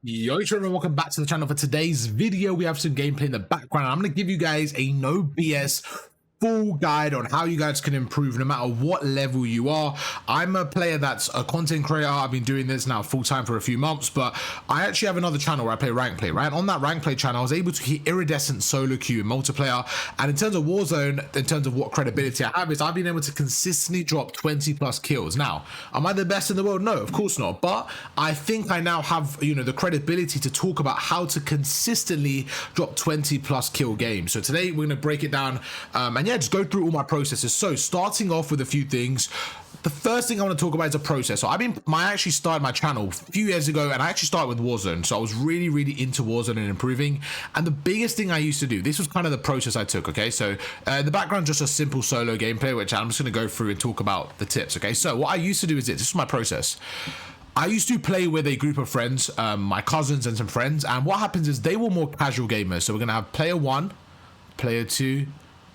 Yo, children, welcome back to the channel. For today's video, we have some gameplay in the background. I'm going to give you guys a no BS full guide on how you guys can improve no matter what level you are. I'm a player that's a content creator. I've been doing this now full time for a few months, but I actually have another channel where I play rank play, right? On that rank play channel, I was able to hit iridescent solo queue in multiplayer. And in terms of Warzone, in terms of what credibility I have, is I've been able to consistently drop 20 plus kills. Now, am I the best in the world? No, of course not. But I think I now have, the credibility to talk about how to consistently drop 20 plus kill games. So today we're going to break it down and yeah, just go through all my processes. So starting off with a few things. The first thing I want to talk about is a process. So I actually started my channel a few years ago, and I actually started with Warzone. So I was really into Warzone and improving. And the biggest thing I used to do, this was kind of the process I took. Okay, so in the background, just a simple solo gameplay, which I'm just going to go through and talk about the tips. Okay, so what I used to do is this is my process. I used to play with a group of friends, my cousins and some friends, and what happens is they were more casual gamers. So we're gonna have player 1, player 2,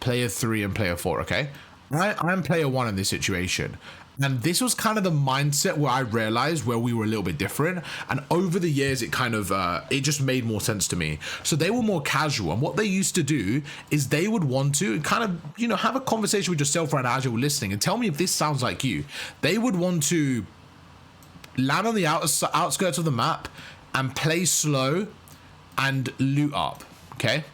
player 3, and player 4. Okay, I'm player 1 in this situation, and this was kind of the mindset where I realized where we were a little bit different, and over the years it kind of it just made more sense to me. So they were more casual, and what they used to do is they would want to kind of have a conversation with yourself right now as you're listening and tell me if this sounds like you. They would want to land on the outskirts of the map and play slow and loot up. Okay,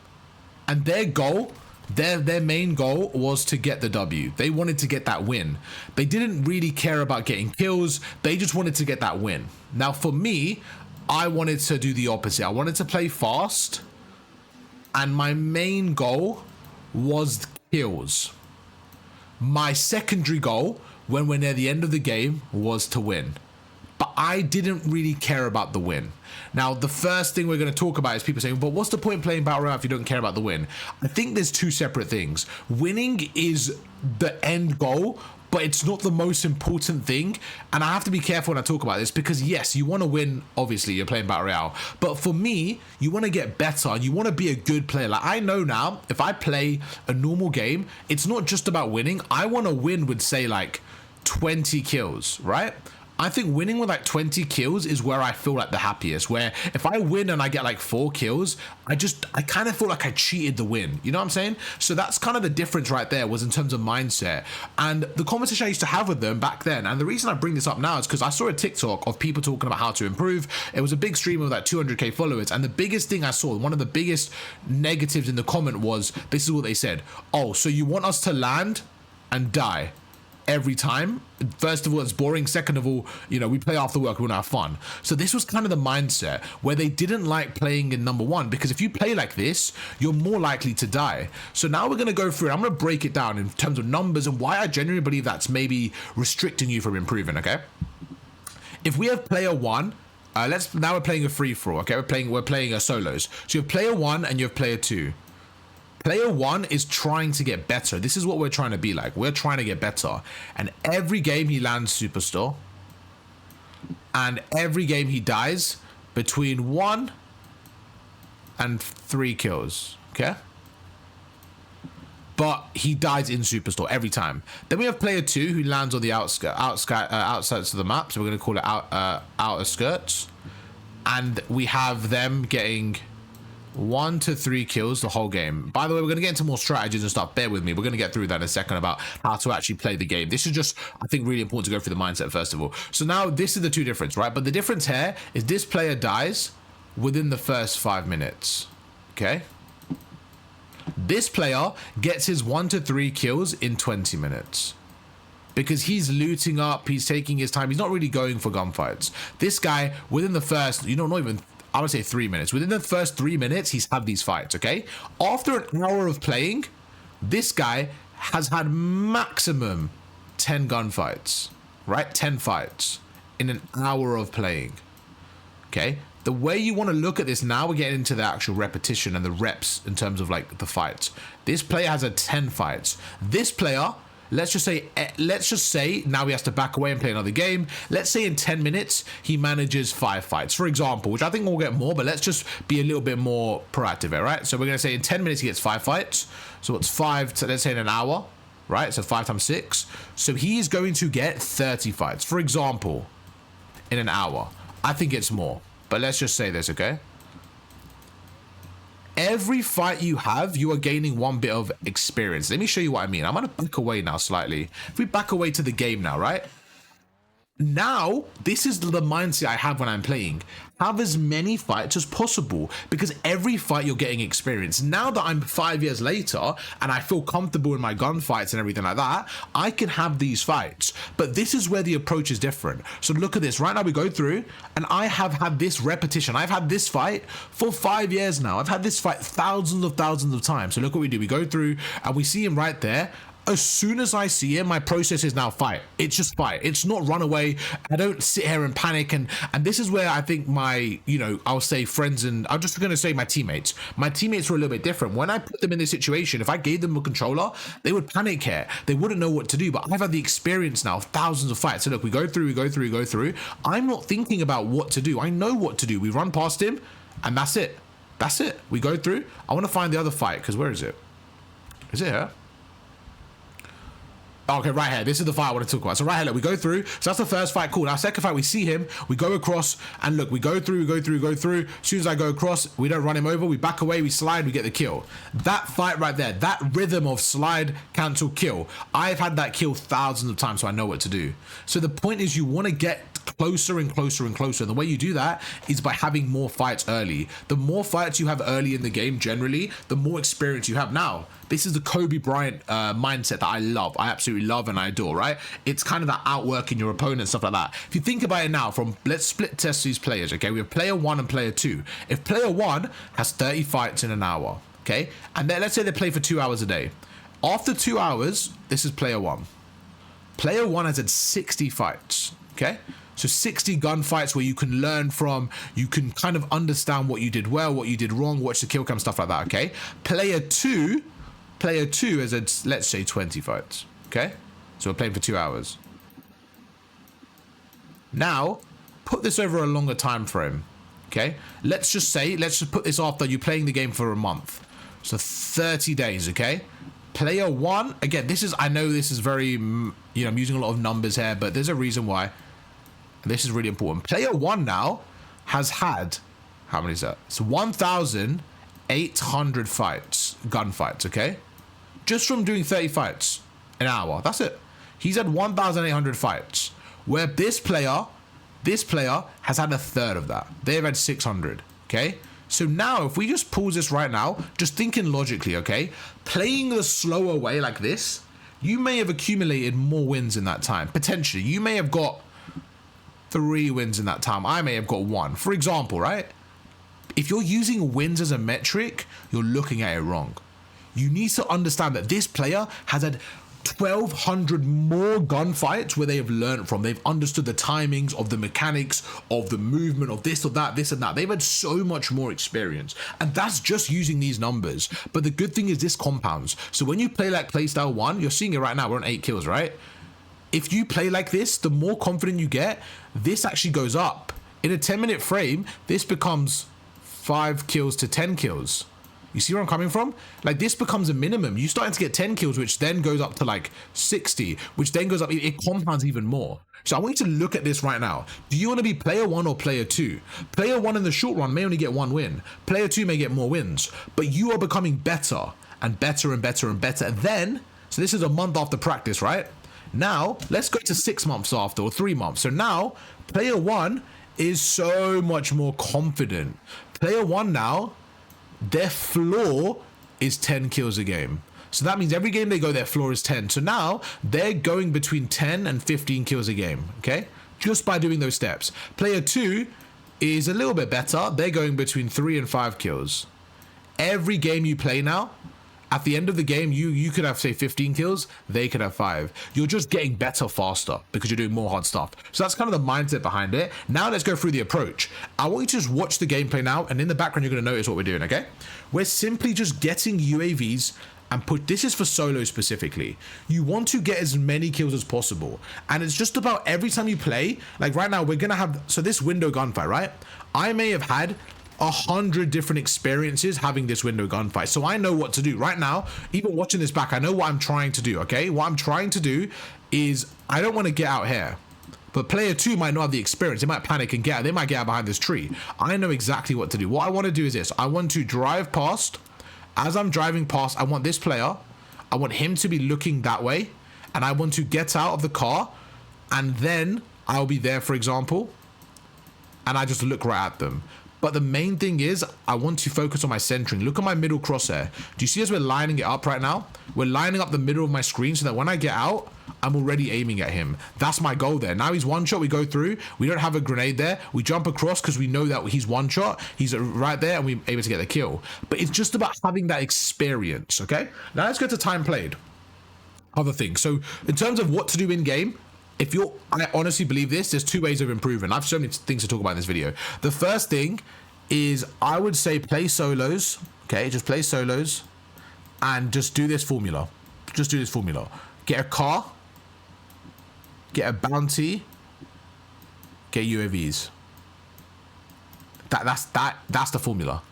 and their goal, their main goal was to get the W. They wanted to get that win. They didn't really care about getting kills. They just wanted to get that win. Now for me, I wanted to do the opposite. I wanted to play fast, and my main goal was kills. My secondary goal when we're near the end of the game was to win. But I didn't really care about the win. Now, the first thing we're going to talk about is people saying, but what's the point playing Battle Royale if you don't care about the win? I think there's two separate things. Winning is the end goal, but it's not the most important thing. And I have to be careful when I talk about this because yes, you want to win, obviously you're playing Battle Royale, but for me, you want to get better and you want to be a good player. Like I know now, if I play a normal game, it's not just about winning. I want to win with say like 20 kills, right? I think winning with like 20 kills is where I feel like the happiest, where if I win and I get like 4 kills, I kind of feel like I cheated the win. You know what I'm saying? So that's kind of the difference right there, was in terms of mindset. And the conversation I used to have with them back then, and the reason I bring this up now is because I saw a TikTok of people talking about how to improve. It was a big stream with like 200k followers. And the biggest thing I saw, one of the biggest negatives in the comment was, this is what they said. Oh, so you want us to land and die every time? First of all, it's boring. Second of all, we play after work, we want to have fun. So this was kind of the mindset where they didn't like playing in number 1, because if you play like this, you're more likely to die. So now we're going to go through it. I'm going to break it down in terms of numbers and why I genuinely believe that's maybe restricting you from improving. Okay, if we have player 1, now we're playing a free-for-all. Okay, we're playing a solos. So you have player 1 and you have player 2. Player 1 is trying to get better. This is what we're trying to be like. We're trying to get better. And every game he lands superstar. And every game he dies between 1 and 3 kills. Okay? But he dies in superstore every time. Then we have player 2 who lands on the outskirts of the map. So we're going to call it outer skirts. And we have them getting 1 to 3 kills the whole game. By the way, we're going to get into more strategies and stuff. Bear with me. We're going to get through that in a second about how to actually play the game. This is just, I think, really important to go through the mindset first of all. So now this is the two difference, right? But the difference here is this player dies within the first 5 minutes. Okay? This player gets his 1 to 3 kills in 20 minutes. Because he's looting up, he's taking his time, he's not really going for gunfights. This guy, within the first, not even, I would say 3 minutes. Within the first 3 minutes, he's had these fights, okay? After an hour of playing, this guy has had maximum 10 gunfights, right? 10 fights in an hour of playing, okay? The way you want to look at this now, we're getting into the actual repetition and the reps in terms of like the fights. This player has had 10 fights. This player, let's just say now he has to back away and play another game. Let's say in 10 minutes, he manages 5 fights, for example, which I think we'll get more, but let's just be a little bit more proactive here, right? So we're going to say in 10 minutes, he gets 5 fights. So it's 5, so let's say in an hour, right? So 5 times 6. So he is going to get 30 fights, for example, in an hour. I think it's more. but let's just say this, okay? Every fight you have, you are gaining 1 bit of experience. Let me show you what I mean. I'm going to back away now slightly. If we back away to the game now, right? Now, this is the mindset I have when I'm playing. Have as many fights as possible, because every fight you're getting experience. Now that I'm 5 years later and I feel comfortable in my gunfights and everything like that, I can have these fights. But this is where the approach is different. So look at this. Right now we go through and I have had this repetition. I've had this fight for 5 years now. I've had this fight thousands of times. So look what we do. We go through and we see him right there. As soon as I see him, my process is now fight. It's just fight. It's not run away. I don't sit here and panic. And this is where I think my, I'll say friends, and I'm just going to say my teammates. My teammates were a little bit different. When I put them in this situation, if I gave them a controller, they would panic here. They wouldn't know what to do. But I've had the experience now of thousands of fights. So look, we go through. I'm not thinking about what to do. I know what to do. We run past him and that's it. That's it. We go through. I want to find the other fight, because where is it? Is it here? Okay, right here. This is the fight I want to talk about. So right here, look, we go through. So that's the first fight. Cool. Now, second fight, we see him. We go across, and look, we go through. As soon as I go across, we don't run him over. We back away. We slide. We get the kill. That fight right there, that rhythm of slide, cancel, kill. I've had that kill thousands of times, so I know what to do. So the point is, you want to get closer and closer and closer. And the way you do that is by having more fights early. The more fights you have early in the game, generally, the more experience you have. Now, this is the Kobe Bryant mindset that I love. I absolutely love and I adore, right? It's kind of that outworking your opponent, stuff like that. If you think about it now, let's split test these players, okay? We have player 1 and player 2. If player 1 has 30 fights in an hour, okay? And then let's say they play for 2 hours a day. After 2 hours, this is player 1. Player 1 has had 60 fights, okay? So 60 gunfights where you can learn from, you can kind of understand what you did well, what you did wrong, watch the kill cam, stuff like that, okay? Player 2 has had, let's say, 20 fights, okay? So we're playing for 2 hours. Now, put this over a longer time frame, okay? Let's just put this after you're playing the game for a month. So 30 days, okay? Player 1, again, I know this is very, I'm using a lot of numbers here, but there's a reason why. This is really important. Player 1 now has had, how many is that? It's 1,800 fights, gunfights, okay? Just from doing 30 fights an hour. That's it. He's had 1,800 fights. Where this player has had a third of that. They've had 600, okay? So now, if we just pause this right now, just thinking logically, okay? Playing the slower way like this, you may have accumulated more wins in that time. Potentially. You may have got 3 wins in that time. I may have got 1. For example, right? If you're using wins as a metric, you're looking at it wrong. You need to understand that this player has had 1,200 more gunfights where they have learned from. They've understood the timings of the mechanics of the movement of this or that, this and that. They've had so much more experience, and that's just using these numbers. But the good thing is this compounds. So when you play like playstyle 1, you're seeing it right now. We're on 8 kills, right? If you play like this, the more confident you get, this actually goes up. In a 10-minute frame, this becomes 5 kills to 10 kills. You see where I'm coming from? Like, this becomes a minimum. You're starting to get 10 kills, which then goes up to like 60, which then goes up. It compounds even more. So I want you to look at this right now. Do you want to be player 1 or player 2? Player 1 in the short run may only get 1 win. Player 2 may get more wins, but you are becoming better and better and better and better. Then, so this is a month after practice, right? Now, let's go to 6 months after, or 3 months. So now, player 1 is so much more confident. Player 1 now, their floor is 10 kills a game. So that means every game they go, their floor is 10. So now, they're going between 10 and 15 kills a game, okay? Just by doing those steps. Player 2 is a little bit better. They're going between 3 and 5 kills. Every game you play now, at the end of the game, you could have, say, 15 kills. They could have 5. You're just getting better faster because you're doing more hard stuff. So that's kind of the mindset behind it. Now let's go through the approach. I want you to just watch the gameplay now, and in the background, you're going to notice what we're doing, okay? We're simply just getting UAVs and this is for solo specifically. You want to get as many kills as possible. And it's just about every time you play, like right now, we're going to have, so this window gunfight, right? I may have had 100 different experiences having this window gunfight, so I know what to do right now. Even watching this back, I know what I'm trying to do, okay? What I'm trying to do is, I don't want to get out here But player 2 might not have the experience. They might panic and they might get out behind this tree. I know exactly what to do. What I want to do is this. I want to drive past. As I'm driving past, I want this player, I want him to be looking that way, and I want to get out of the car, and then I'll be there, for example, and I just look right at them. But the main thing is, I want to focus on my centering. Look at my middle crosshair. Do you see as we're lining it up right now? We're lining up the middle of my screen so that when I get out, I'm already aiming at him. That's my goal there. Now he's one shot, we go through. We don't have a grenade there. We jump across because we know that he's one shot. He's right there and we're able to get the kill. But it's just about having that experience, okay? Now let's get to time played. Other things. So in terms of what to do in game, I honestly believe this, there's 2 ways of improving. I have so many things to talk about in this video. The first thing is I would say play solos, okay? Just play solos and just do this formula. Just do this formula. Get a car, get a bounty, get UAVs. That's the formula.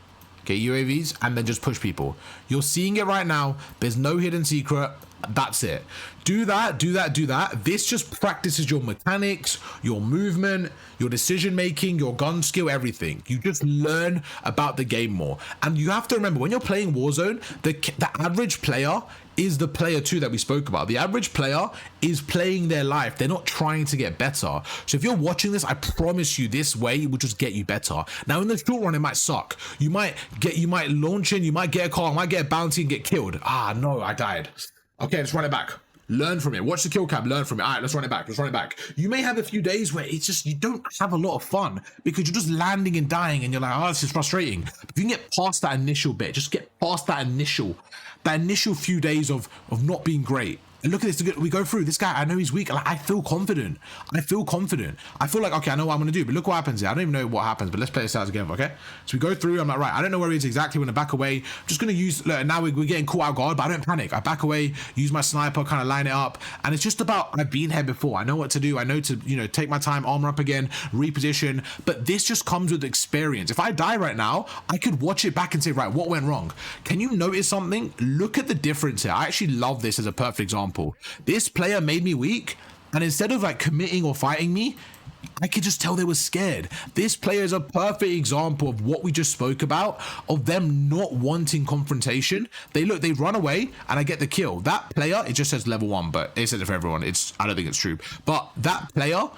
Get UAVs and then just push people. You're seeing it right now. There's no hidden secret. That's it. Do that, do that, do that. This just practices your mechanics, your movement, your decision making, your gun skill, everything. You just learn about the game more. And you have to remember, when you're playing Warzone, the average player is the player 2 that we spoke about. The average player is playing their life. They're not trying to get better. So if you're watching this, I promise you this way will just get you better. Now in the short run, it might suck. You might launch in, you might get a car, might get a bounty and get killed. Ah, no, I died. Okay, let's run it back. Learn from it. Watch the kill cam, learn from it. All right, let's run it back. Let's run it back. You may have a few days where it's just, you don't have a lot of fun because you're just landing and dying and you're like, oh, this is frustrating. But if you can get past that initial bit, just get past that initial few days of not being great. And look at this, we go through this guy. I know he's weak. Like, I feel confident. I feel like, okay, I know what I'm gonna do, but look what happens here. I don't even know what happens, but let's play this out again, okay? So we go through, I'm like, right, I don't know where he is exactly. We're gonna back away. I'm just gonna use, look, now we're getting caught out guard, but I don't panic. I back away, use my sniper, kind of line it up. And it's just about, I've been here before. I know what to do. I know to, take my time, armor up again, reposition. But this just comes with experience. If I die right now, I could watch it back and say, right, what went wrong? Can you notice something? Look at the difference here. I actually love this as a perfect example. This player made me weak, and instead of like committing or fighting me, I could just tell they were scared. This player is a perfect example of what we just spoke about, of them not wanting confrontation. They run away and I get the kill. That player, it just says level 1, but it says it for everyone. I don't think it's true. But that player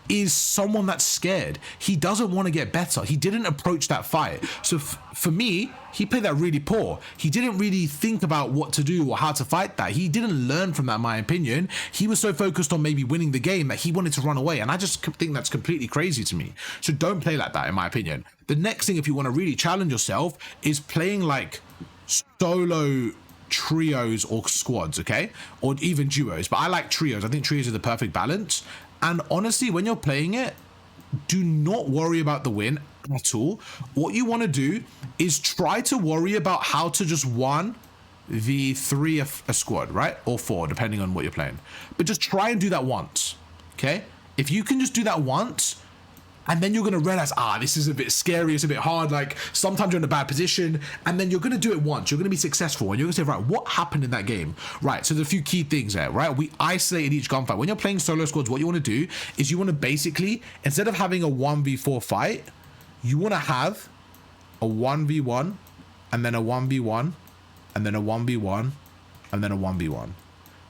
is someone that's scared. He doesn't want to get better. He didn't approach that fight. So for me, he played that really poor. He didn't really think about what to do or how to fight that. He didn't learn from that, in my opinion. He was so focused on maybe winning the game that he wanted to run away. And I just think that's completely crazy to me. So don't play like that, in my opinion. The next thing, if you want to really challenge yourself, is playing like solo trios or squads, okay? Or even duos. But I like trios. I think trios are the perfect balance. And honestly, when you're playing it, do not worry about the win at all. What you want to do is try to worry about how to just 1v3 a squad, right? Or 4, depending on what you're playing. But just try and do that once, okay? If you can just do that once, and then you're going to realize, this is a bit scary, it's a bit hard, like sometimes you're in a bad position, and then you're going to do it once, you're going to be successful, and you're going to say, right, what happened in that game? Right, so there's a few key things there, right? We isolated each gunfight. When you're playing solo squads, what you want to do is you want to basically, instead of having a 1v4 fight, you want to have a 1v1, and then a 1v1, and then a 1v1, and then a 1v1.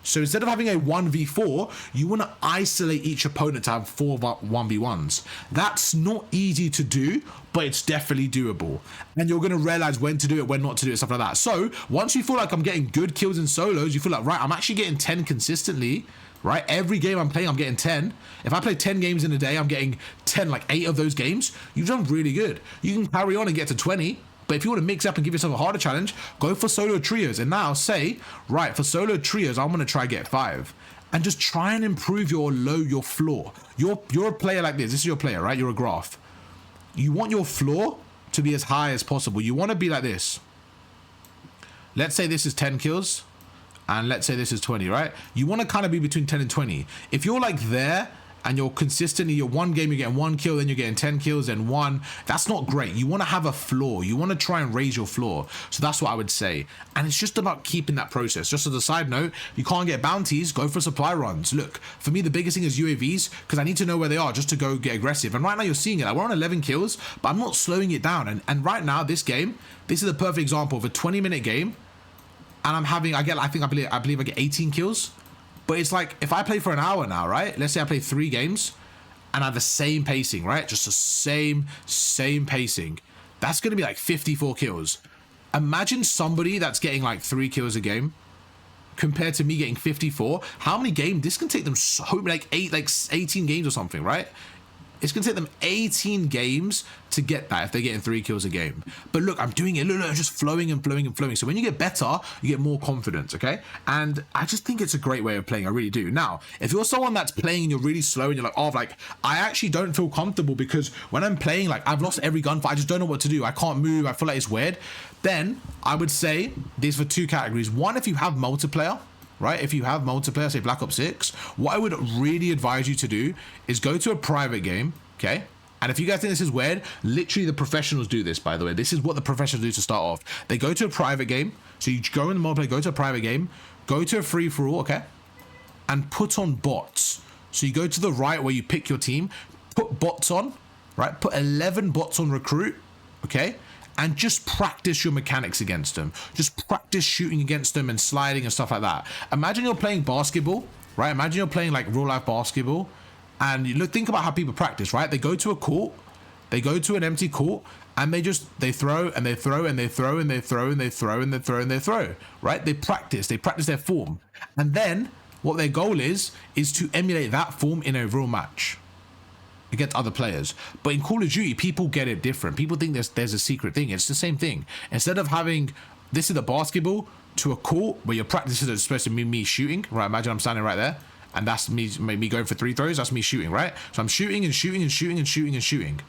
So instead of having a 1v4, you want to isolate each opponent to have 4 1v1s. That's not easy to do, but it's definitely doable. And you're going to realize when to do it, when not to do it, stuff like that. So once you feel like I'm getting good kills in solos, you feel like, right, I'm actually getting 10 consistently, right? Every game I'm playing, I'm getting 10. If I play 10 games in a day, I'm getting 10, like 8 of those games. You've done really good. You can carry on and get to 20. But if you want to mix up and give yourself a harder challenge, go for solo trios. And now say, right, for solo trios, I'm going to try get 5. And just try and improve your floor. You're a player like this. This is your player, right? You're a graph. You want your floor to be as high as possible. You want to be like this. Let's say this is 10 kills. And let's say this is 20, right? You want to kind of be between 10 and 20. If you're like there, and you're consistently, you're one game you're getting 1 kill, then you're getting 10 kills, then 1. That's not great. You want to have a floor. You want to try and raise your floor. So that's what I would say. And it's just about keeping that process. Just as a side note, you can't get bounties, go for supply runs. Look, for me, the biggest thing is UAVs, because I need to know where they are just to go get aggressive. And right now you're seeing it. Like, we're on 11 kills, but I'm not slowing it down. And right now, this game, this is a perfect example of a 20-minute game. And I'm having, I believe I get 18 kills. But it's like, if I play for an hour now, right? Let's say I play 3 games and I have the same pacing, right? Just the same pacing. That's going to be like 54 kills. Imagine somebody that's getting like 3 kills a game compared to me getting 54. How many games? This can take them so, like 18 games or something, right? It's going to take them 18 games to get that if they're getting 3 kills a game. But look, I'm doing it. Look, just flowing and flowing and flowing. So when you get better, you get more confidence, okay? And I just think it's a great way of playing. I really do. Now, if you're someone that's playing and you're really slow and you're like, oh, like, I actually don't feel comfortable because when I'm playing, like, I've lost every gunfight. I just don't know what to do. I can't move. I feel like it's weird. Then I would say these for 2 categories. One, if you have multiplayer, right? If you have multiplayer, say Black Ops 6, what I would really advise you to do is go to a private game, okay? And if you guys think this is weird, literally the professionals do this, by the way. This is what the professionals do to start off. They go to a private game. So you go in the multiplayer, go to a private game, go to a free-for-all, okay? And put on bots. So you go to the right where you pick your team, put bots on, right? Put 11 bots on recruit, okay? And just practice your mechanics against them. Just practice shooting against them and sliding and stuff like that. Imagine you're playing basketball, right? Imagine you're playing like real life basketball, and you look, think about how people practice, right? They go to a court, they go to an empty court, and they throw and they throw and they throw and they throw and they throw and they throw and they throw, right? They practice their form. And then what their goal is to emulate that form in a real match against other players. But in Call of Duty, people get it different. People think there's a secret thing. It's the same thing. Instead of having this is a basketball to a court where your practice is supposed to be me shooting, right? Imagine I'm standing right there and that's me going for 3 throws. That's me shooting, right? So I'm shooting and shooting and shooting and shooting and shooting.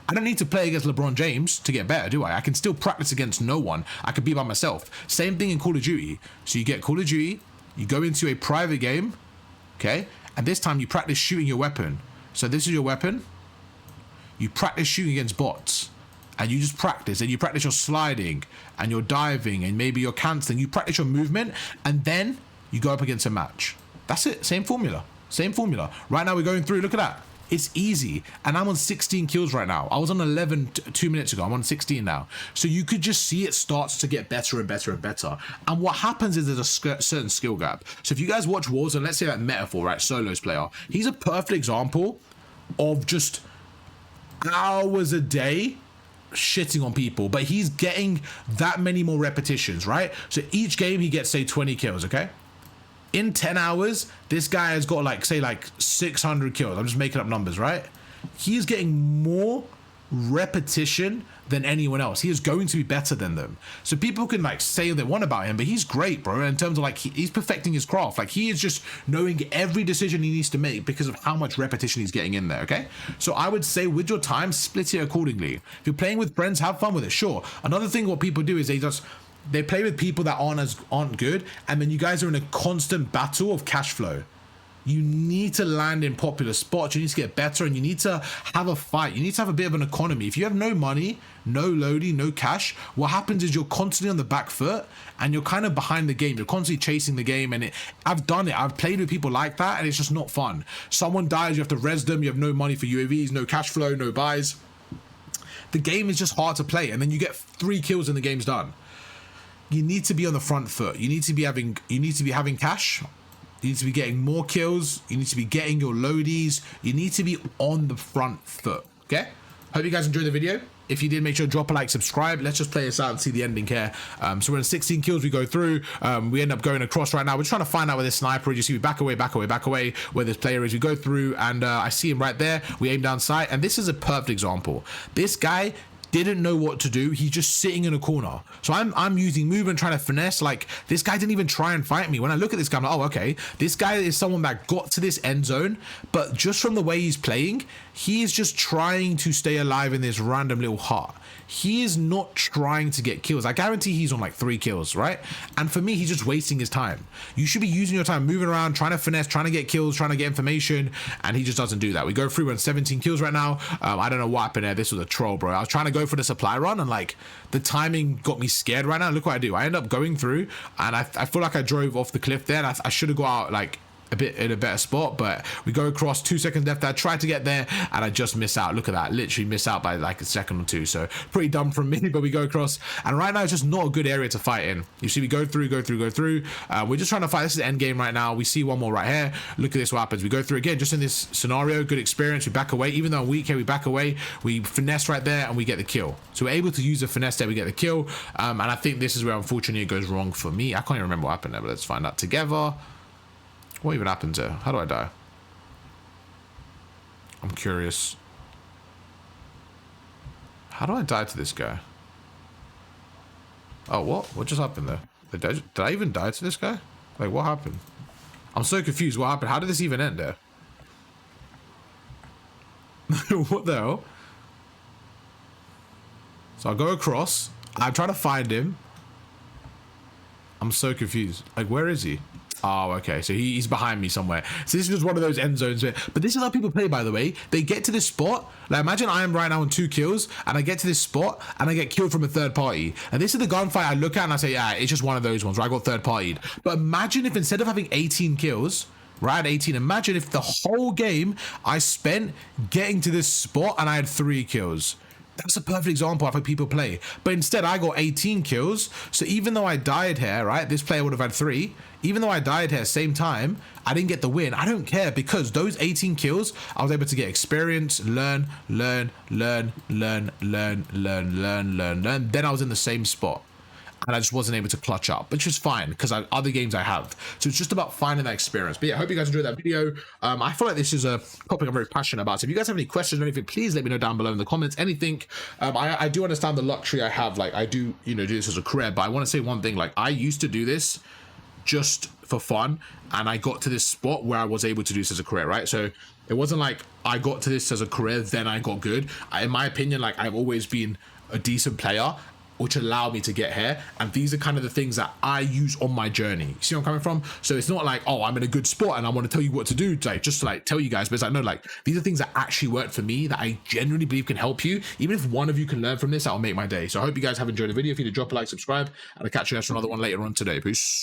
I don't need to play against LeBron James to get better, do I? I can still practice against no one. I could be by myself. Same thing in Call of Duty. So you get Call of Duty, you go into a private game, okay? And this time you practice shooting your weapon. So this is your weapon. You practice shooting against bots, and you just practice, and you practice your sliding and your diving and maybe your canceling. You practice your movement, and then you go up against a match. That's it. Same formula. Same formula. Right now we're going through. Look at that. It's easy. And I'm on 16 kills right now. I was on 11 2 minutes ago. I'm on 16 now. So you could just see it starts to get better and better and better. And what happens is there's a certain skill gap. So if you guys watch Warzone, let's say that Metaphor, right, Solo's player, he's a perfect example of just hours a day shitting on people, but he's getting that many more repetitions, right? So each game he gets, say, 20 kills, okay? In 10 hours, this guy has got like, say, like 600 kills. I'm just making up numbers, right? He's getting more repetition than anyone else. He is going to be better than them. So people can like say what they want about him, but he's great, bro, in terms of like he's perfecting his craft. Like he is just knowing every decision he needs to make because of how much repetition he's getting in there, okay? So I would say with your time, split it accordingly. If you're playing with friends, have fun with it, sure. Another thing what people do is they play with people that aren't good, and then you guys are in a constant battle of cash flow. You need to land in popular spots. You need to get better, and you need to have a fight. You need to have a bit of an economy. If you have no money, no loading, no cash, what happens is you're constantly on the back foot and you're kind of behind the game. You're constantly chasing the game, and I've done it. I've played with people like that, and it's just not fun. Someone dies, you have to res them. You have no money for UAVs, no cash flow, no buys. The game is just hard to play, and then you get 3 kills and the game's done. You need to be on the front foot. You need to be having cash. You need to be getting more kills. You need to be getting your loadies. You need to be on the front foot, okay? Hope you guys enjoyed the video. If you did, make sure to drop a like, subscribe. Let's just play this out and see the ending here. So we're in 16 kills we go through. We end up going across right now. We're trying to find out where this sniper is. You see me back away, where this player is. We go through, and I see him right there. We aim down sight, and this is a perfect example. This guy didn't know what to do. He's just sitting in a corner. So I'm using movement, trying to finesse. Like, this guy didn't even try and fight me. When I look at this guy, I'm like, oh, okay. This guy is someone that got to this end zone, but just from the way he's playing, he is just trying to stay alive in this random little hut. He is not trying to get kills. I guarantee he's on like 3 kills, right? And for me, he's just wasting his time. You should be using your time moving around, trying to finesse, trying to get kills, trying to get information, and he just doesn't do that. We go through on 17 kills right now. I don't know what happened there. This was a troll, bro. I was trying to go for the supply run, and like the timing got me scared right now. Look what I do. I end up going through, and I feel like I drove off the cliff there, and I should have got out like a bit in a better spot, but we go across, 2 seconds left. I tried to get there and I just miss out. Look at that, literally miss out by like a second or two. So pretty dumb from me, but we go across, and right now it's just not a good area to fight in. You see, we go through. We're just trying to fight. This is the end game right now. We see one more right here. Look at this, what happens. We go through again, just in this scenario. Good experience. We back away, even though I'm weak here. We back away, we finesse right there, and we get the kill. So we're able to use the finesse there. We get the kill, and I think this is where unfortunately it goes wrong for me. I can't even remember what happened there, but let's find out together. What even happened there? How do I die? I'm curious. How do I die to this guy? Oh, what? What just happened there? Did I even die to this guy? Like, what happened? I'm so confused. What happened? How did this even end there? What the hell? So I go across. I'm trying to find him. I'm so confused. Like, where is he? Oh, okay. So he's behind me somewhere. So this is just one of those end zones where, but this is how people play, by the way. They get to this spot. Like, imagine I am right now on 2 kills and I get to this spot and I get killed from a third party. And this is the gunfight I look at and I say, yeah, it's just one of those ones where I got third partied. But imagine if instead of having 18 kills, right at 18, imagine if the whole game I spent getting to this spot and I had 3 kills. That's a perfect example of how people play. But instead, I got 18 kills. So even though I died here, right, this player would have had 3. Even though I died here same time, I didn't get the win. I don't care, because those 18 kills, I was able to get experience, learn. Then I was in the same spot. And I just wasn't able to clutch up, which is fine because other games I have. So it's just about finding that experience. But yeah, I hope you guys enjoyed that video. I feel like this is a topic I'm very passionate about. So if you guys have any questions or anything, please let me know down below in the comments. Anything. I do understand the luxury I have. Like, I do, do this as a career. But I want to say one thing. Like, I used to do this just for fun, and I got to this spot where I was able to do this as a career, right? So it wasn't like I got to this as a career, then I got good. In my opinion, like, I've always been a decent player, which allowed me to get here, and these are kind of the things that I use on my journey. You see where I'm coming from? So it's not like, oh, I'm in a good spot and I want to tell you what to do, like, just to like tell you guys, but it's like, no, like, these are things that actually work for me, that I genuinely believe can help you. Even if one of you can learn from this, that'll make my day. So I hope you guys have enjoyed the video. If you did, drop a like, subscribe, and I'll catch you guys for another one later on today. Peace.